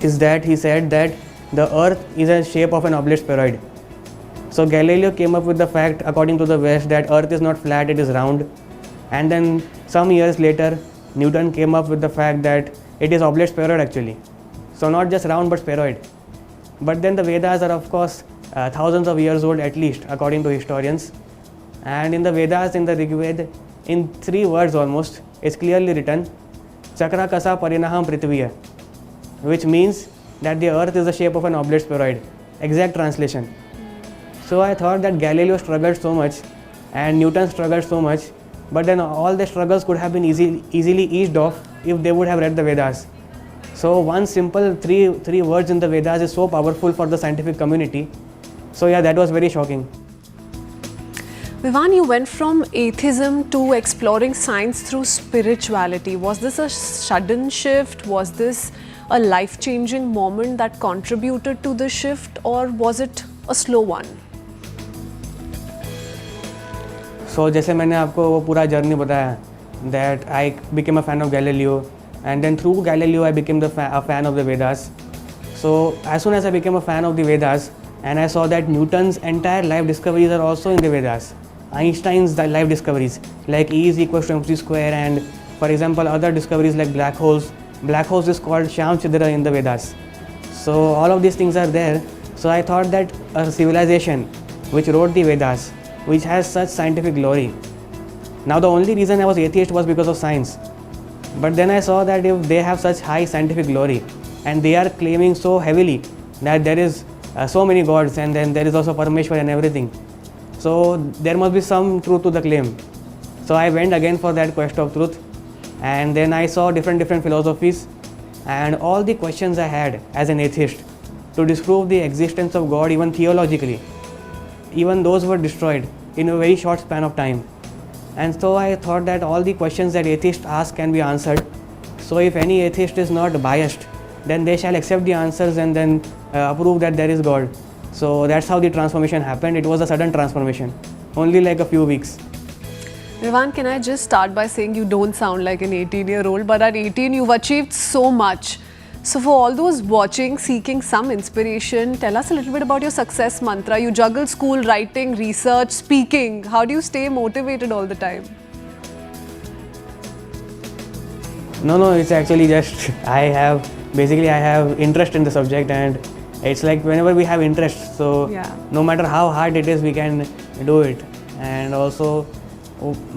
is that he said that the earth is a shape of an oblate spheroid. So Galileo came up with the fact, according to the West, that earth is not flat, it is round. And then some years later, Newton came up with the fact that it is oblate spheroid actually. So not just round but spheroid. But then the Vedas are of course thousands of years old at least, according to historians. And in the Vedas, in the Rig Ved, in 3 words almost, it's clearly written, Chakra Kasa Parinaham Prithviya, which means that the earth is the shape of an oblate spheroid. Exact translation. So I thought that Galileo struggled so much and Newton struggled so much, but then all the struggles could have been easily eased off if they would have read the Vedas. So one simple three words in the Vedas is so powerful for the scientific community. So yeah, that was very shocking. Vivan, you went from atheism to exploring science through spirituality. Was this a sudden shift? Was this a life-changing moment that contributed to the shift, or was it a slow one? So जैसे मैंने आपको वो पूरा journey बताया, that I became a fan of Galileo, and then through Galileo I became a fan of the Vedas. So as soon as I became a fan of the Vedas, and I saw that Newton's entire life discoveries are also in the Vedas. Einstein's life discoveries like E is equals to mc square, and for example other discoveries like black holes. Black holes is called Sham Chidra in the Vedas. So all of these things are there. So I thought that a civilization which wrote the Vedas, which has such scientific glory. Now the only reason I was atheist was because of science. But then I saw that if they have such high scientific glory and they are claiming so heavily that there is so many gods and then there is also Parameshwar and everything, so there must be some truth to the claim. So I went again for that quest of truth, and then I saw different philosophies, and all the questions I had as an atheist to disprove the existence of God even theologically, even those were destroyed in a very short span of time. And so I thought that all the questions that atheists ask can be answered. So if any atheist is not biased, then they shall accept the answers and then approve that there is God. So that's how the transformation happened. It was a sudden transformation, only like a few weeks. Vivan, can I just start by saying you don't sound like an 18-year-old, but at 18 you've achieved so much. So for all those watching, seeking some inspiration, tell us a little bit about your success mantra. You juggle school, writing, research, speaking. How do you stay motivated all the time? No, it's actually just I have interest in the subject, and it's like whenever we have interest, so yeah, no matter how hard it is, we can do it. And also,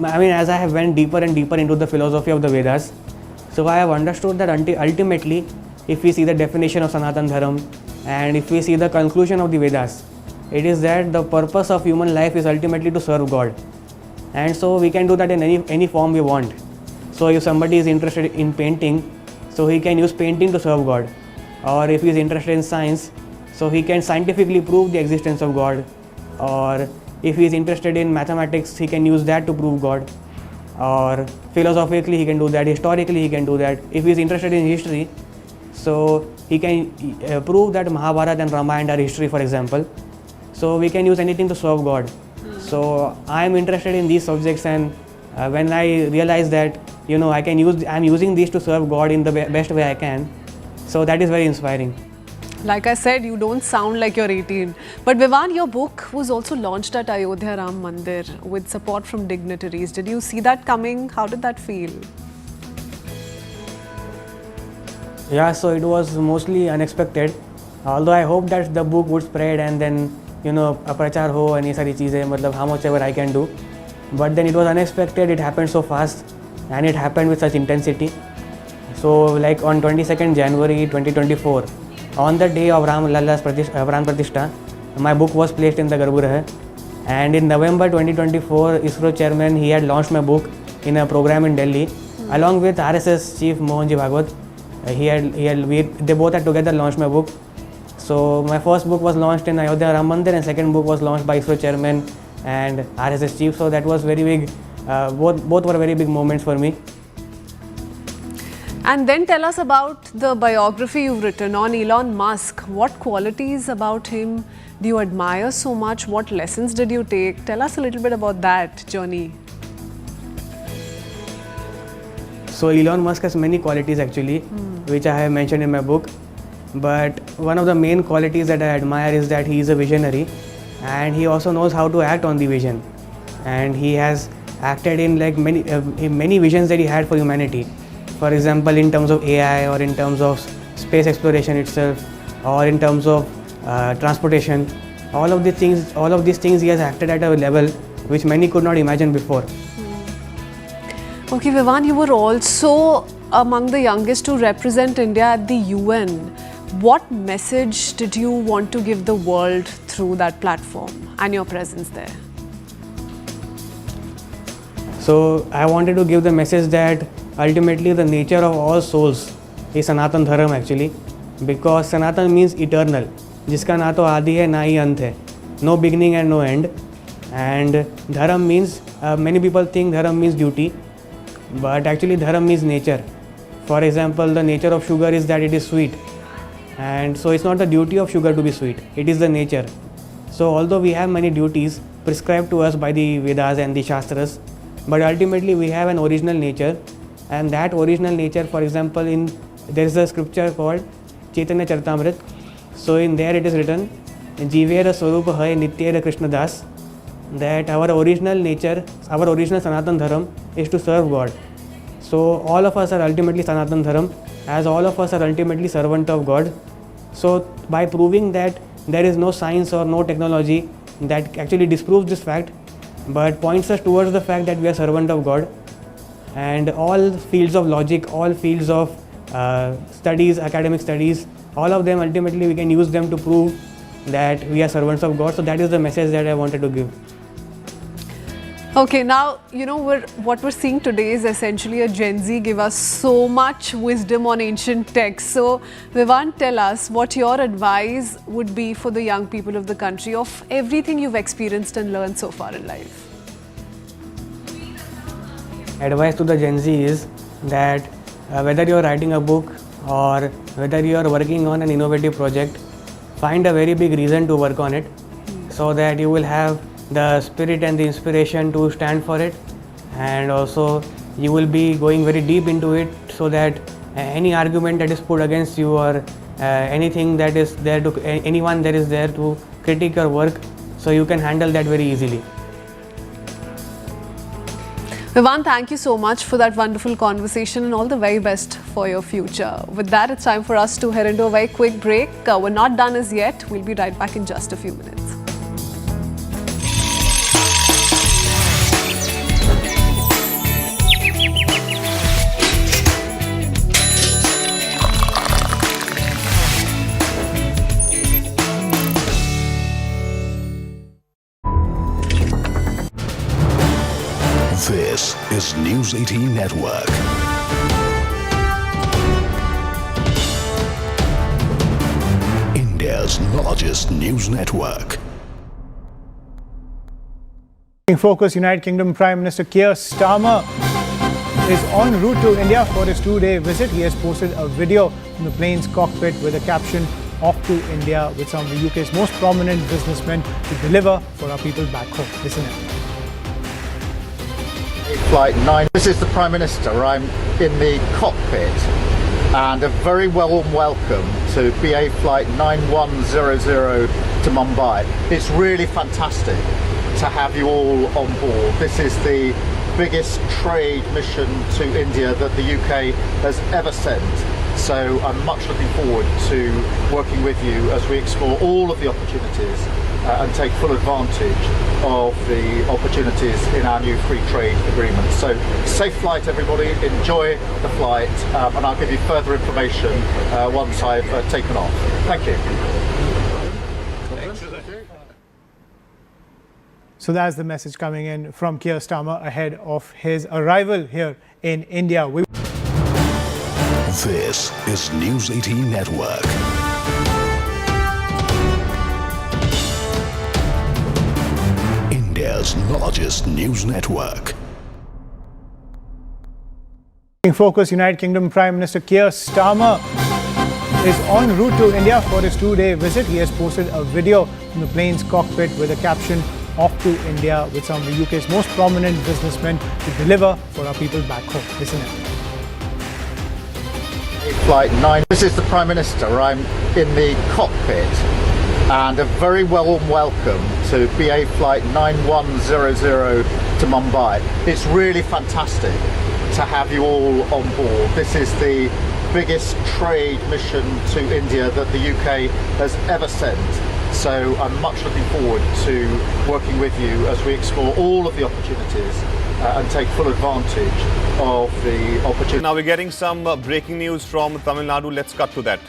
I mean, as I have went deeper and deeper into the philosophy of the Vedas, so I have understood that ultimately, if we see the definition of Sanatan Dharam and if we see the conclusion of the Vedas, it is that the purpose of human life is ultimately to serve God. And so we can do that in any form we want. So if somebody is interested in painting, so he can use painting to serve God. or if he is interested in science, so he can scientifically prove the existence of God, or if he is interested in mathematics, he can use that to prove God, or philosophically he can do that, historically he can do that. If he is interested in history, so he can prove that Mahabharata and Ramayana are history, for example. So we can use anything to serve God. So I am interested in these subjects, and when I realize that I'm using these to serve God in the best way I can, so that is very inspiring. Like I said, you don't sound like you're 18. But Vivan, your book was also launched at Ayodhya Ram Mandir with support from dignitaries. Did you see that coming? How did that feel? Yeah, so it was mostly unexpected. Although I hope that the book would spread and then प्रचार हो and ये सारी चीज़ें, मतलब how much ever I can do. But then it was unexpected. It happened so fast, and it happened with such intensity. So like on 22nd January 2024, on the day of Ram Lalla's Pran Pratishtha, my book was placed in the Garbhagriha. And in November 2024, ISRO chairman, he had launched my book in a program in Delhi, along with RSS chief Mohanji Bhagwat. They both had together launched my book. So my first book was launched in Ayodhya Ram Mandir, and second book was launched by ISRO chairman and RSS chief. So that was very big. Both were very big moments for me. And then tell us about the biography you've written on Elon Musk. What qualities about him do you admire so much? What lessons did you take? Tell us a little bit about that journey. So Elon Musk has many qualities actually, which I have mentioned in my book. But one of the main qualities that I admire is that he is a visionary, and he also knows how to act on the vision. And he has acted in like many visions that he had for humanity. For example, in terms of AI, or in terms of space exploration itself, or in terms of transportation, all of these things he has acted at a level which many could not imagine before. Okay, Vivan, you were also among the youngest to represent India at the UN. What message did you want to give the world through that platform and your presence there? So I wanted to give the message that ultimately the nature of all souls is Sanatan Dharam actually, because Sanatan means eternal, जिसका ना तो आदि है ना ही अंत है, no beginning and no end. And Dharam means, many people think Dharam means duty, but actually Dharam means nature. For example, the nature of sugar is that it is sweet, and so it's not the duty of sugar to be sweet, it is the nature. So although we have many duties prescribed to us by the Vedas and the Shastras, but ultimately we have an original nature, and that original nature, for example, there is a scripture called Chaitanya Charitamrit. So in there it is written, Jivera Swarupa Hai Nityera Krishna Das, that our original nature, our original Sanatan Dharam is to serve God. So all of us are ultimately Sanatan Dharam, as all of us are ultimately servant of God. So by proving that there is no science or no technology that actually disproves this fact, but points us towards the fact that we are servant of God, and all fields of logic, all fields of studies, academic studies, all of them ultimately we can use them to prove that we are servants of God. So that is the message that I wanted to give. Okay, now, what we're seeing today is essentially a Gen Z give us so much wisdom on ancient texts. So, Vivan, tell us what your advice would be for the young people of the country of everything you've experienced and learned so far in life. Advice to the Gen Z is that whether you're writing a book or whether you're working on an innovative project, find a very big reason to work on it, so that you will have the spirit and the inspiration to stand for it, and also you will be going very deep into it, so that any argument that is put against you, or anything that is there to anyone that is there to critique your work, so you can handle that very easily. Vivan, thank you so much for that wonderful conversation, and all the very best for your future. With that, it's time for us to head into a very quick break. We're not done as yet. We'll be right back in just a few minutes. This is News 18 Network. India's largest news network. In focus, United Kingdom Prime Minister Keir Starmer is en route to India for his two-day visit. He has posted a video from the plane's cockpit with a caption, "Off to India," with some of the UK's most prominent businessmen to deliver for our people back home. Listen in. Flight 9. This is the Prime Minister. I'm in the cockpit, and a very warm welcome to BA Flight 9100 to Mumbai. It's really fantastic to have you all on board. This is the biggest trade mission to India that the UK has ever sent. So I'm much looking forward to working with you as we explore all of the opportunities and take full advantage of the opportunities in our new free trade agreement. So safe flight, everybody. Enjoy the flight, and I'll give you further information once I've taken off. Thank you. So that's the message coming in from Keir Starmer ahead of his arrival here in India. This is News 18 Network. India's largest news network. In focus, United Kingdom Prime Minister Keir Starmer is en route to India for his two-day visit. He has posted a video from the plane's cockpit with a caption, "Off to India," with some of the UK's most prominent businessmen to deliver for our people back home. Listen in. Flight 9. This is the Prime Minister. I'm in the cockpit, and a very warm welcome to BA Flight 9100 to Mumbai. It's really fantastic to have you all on board. This is the biggest trade mission to India that the UK has ever sent. So I'm much looking forward to working with you as we explore all of the opportunities and take full advantage of the opportunity. Now we're getting some breaking news from Tamil Nadu. Let's cut to that.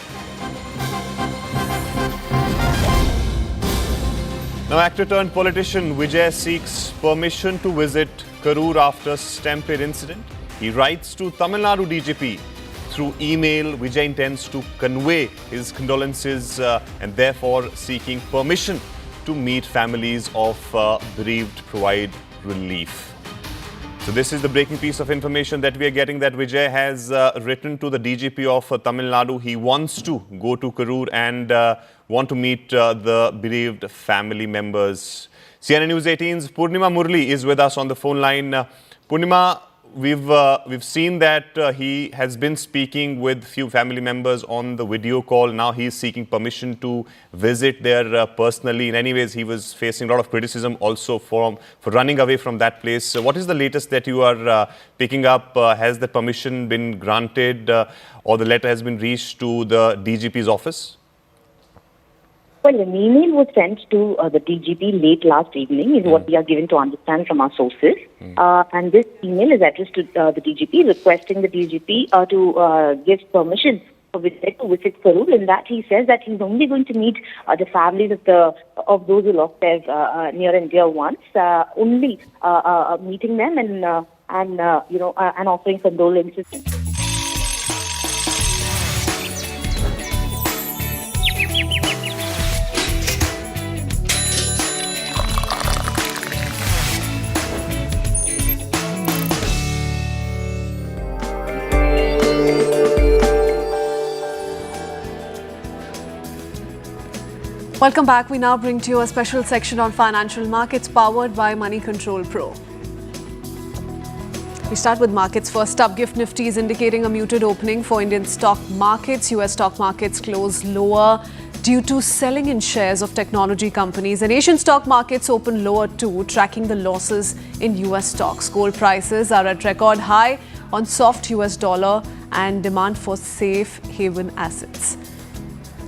Now, actor turned politician Vijay seeks permission to visit Karur after stampede incident. He writes to Tamil Nadu DGP. Through email, Vijay intends to convey his condolences and therefore seeking permission to meet families of bereaved, provide relief. So this is the breaking piece of information that we are getting, that Vijay has written to the DGP of Tamil Nadu. He wants to go to Karur and want to meet the bereaved family members. CNN News 18's Purnima Murli is with us on the phone line. Purnima, we've seen that he has been speaking with few family members on the video call. Now he is seeking permission to visit there personally. In any ways, he was facing a lot of criticism also for running away from that place. So what is the latest that you are picking up? Has the permission been granted or the letter has been reached to the DGP's office? Well, an email was sent to the DGP late last evening, is what we are given to understand from our sources. And this email is addressed to the DGP, requesting the DGP to give permission for Vijay to visit Karur. In that, he says that he's only going to meet the families of those who lost their near and dear ones, only meeting them and offering condolences. Welcome back. We now bring to you a special section on financial markets powered by Money Control Pro. We start with markets. First up, Gift Nifty is indicating a muted opening for Indian stock markets. US stock markets close lower due to selling in shares of technology companies. And Asian stock markets open lower too, tracking the losses in US stocks. Gold prices are at record high on soft US dollar and demand for safe haven assets.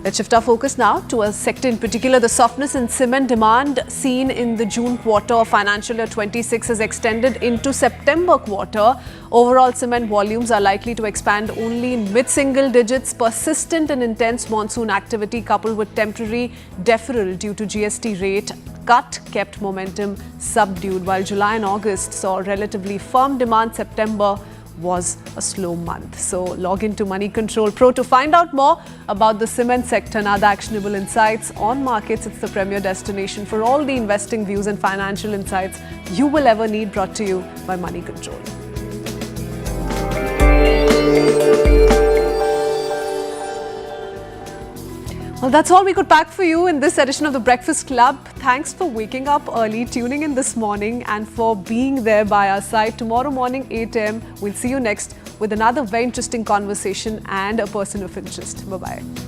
Let's shift our focus now to a sector in particular. The softness in cement demand seen in the June quarter of financial year 26 has extended into September quarter. Overall cement volumes are likely to expand only in mid-single digits. Persistent and intense monsoon activity coupled with temporary deferral due to GST rate cut kept momentum subdued, while July and August saw relatively firm demand. September was a slow month. So log into Money Control Pro to find out more about the cement sector and other actionable insights on markets. It's the premier destination for all the investing views and financial insights you will ever need, brought to you by Money Control. Well, that's all we could pack for you in this edition of the Breakfast Club. Thanks for waking up early, tuning in this morning, and for being there by our side. Tomorrow morning, 8 a.m., we'll see you next with another very interesting conversation and a person of interest. Bye-bye.